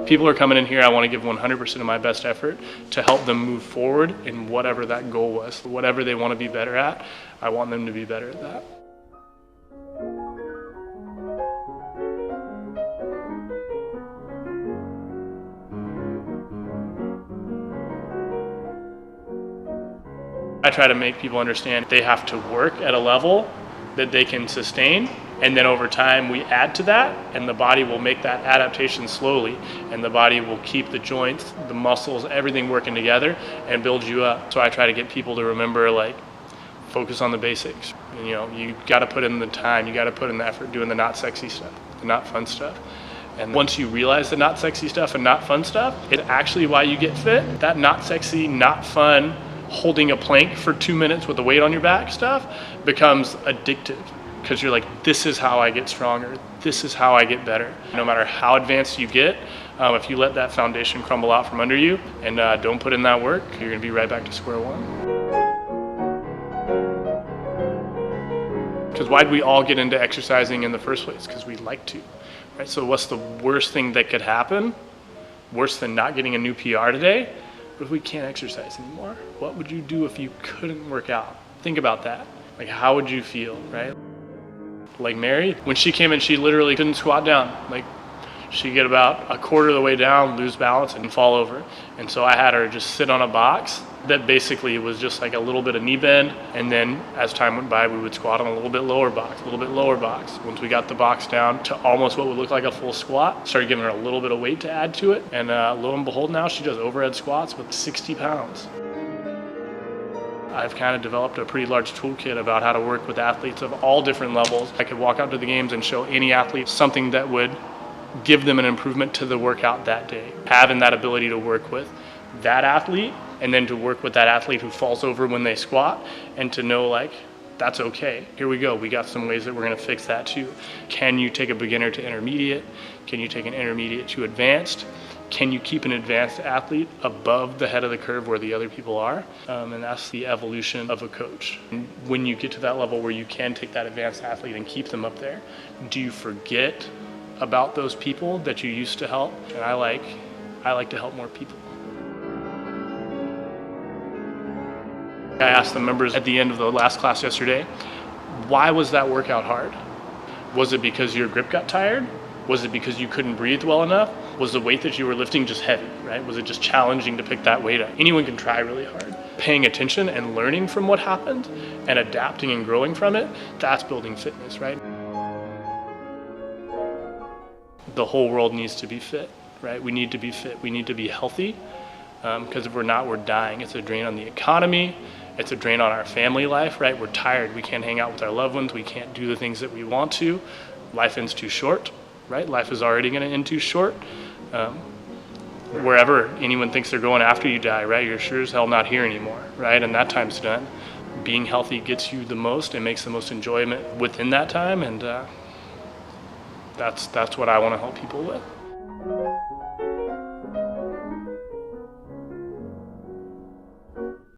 People are coming in here, I want to give 100% of my best effort to help them move forward in whatever that goal was. Whatever they want to be better at, I want them to be better at that. I try to make people understand they have to work at a level that they can sustain, and then over time we add to that, and the body will make that adaptation slowly, and the body will keep the joints, the muscles, everything working together and build you up. So I try to get people to remember, like, focus on the basics. You know, you got to put in the time, you got to put in the effort doing the not sexy stuff, the not fun stuff. And once you realize the not sexy stuff and not fun stuff, it's actually why you get fit. That not sexy, not fun, holding a plank for 2 minutes with a weight on your back stuff becomes addictive, because you're like, this is how I get stronger, this is how I get better. No matter how advanced you get, if you let that foundation crumble out from under you and don't put in that work, you're gonna be right back to square one. Because why did we all get into exercising in the first place? Because we like to, right? So what's the worst thing that could happen? Worse than not getting a new PR today? What if we can't exercise anymore? What would you do if you couldn't work out? Think about that. Like, how would you feel, right? Like Mary, when she came in, she literally couldn't squat down. Like, she'd get about a quarter of the way down, lose balance, and fall over. And so I had her just sit on a box that basically was just like a little bit of knee bend. And then as time went by, we would squat on a little bit lower box, a little bit lower box. Once we got the box down to almost what would look like a full squat, started giving her a little bit of weight to add to it. And lo and behold, now she does overhead squats with 60 pounds. I've kind of developed a pretty large toolkit about how to work with athletes of all different levels. I could walk out to the games and show any athlete something that would give them an improvement to the workout that day. Having that ability to work with that athlete, and then to work with that athlete who falls over when they squat, and to know, like, that's okay. Here we go. We got some ways that we're going to fix that too. Can you take a beginner to intermediate? Can you take an intermediate to advanced? Can you keep an advanced athlete above the head of the curve where the other people are? And that's the evolution of a coach. And when you get to that level where you can take that advanced athlete and keep them up there, do you forget about those people that you used to help? And I like to help more people. I asked the members at the end of the last class yesterday, why was that workout hard? Was it because your grip got tired? Was it because you couldn't breathe well enough? Was the weight that you were lifting just heavy, right? Was it just challenging to pick that weight up? Anyone can try really hard. Paying attention and learning from what happened and adapting and growing from it, that's building fitness, right? The whole world needs to be fit, right? We need to be fit. We need to be healthy, because if we're not, we're dying. It's a drain on the economy. It's a drain on our family life, right? We're tired. We can't hang out with our loved ones. We can't do the things that we want to. Life ends too short, right? Life is already going to end too short. Wherever anyone thinks they're going after you die, right? You're sure as hell not here anymore, right? And that time's done. Being healthy gets you the most and makes the most enjoyment within that time, and that's what I want to help people with.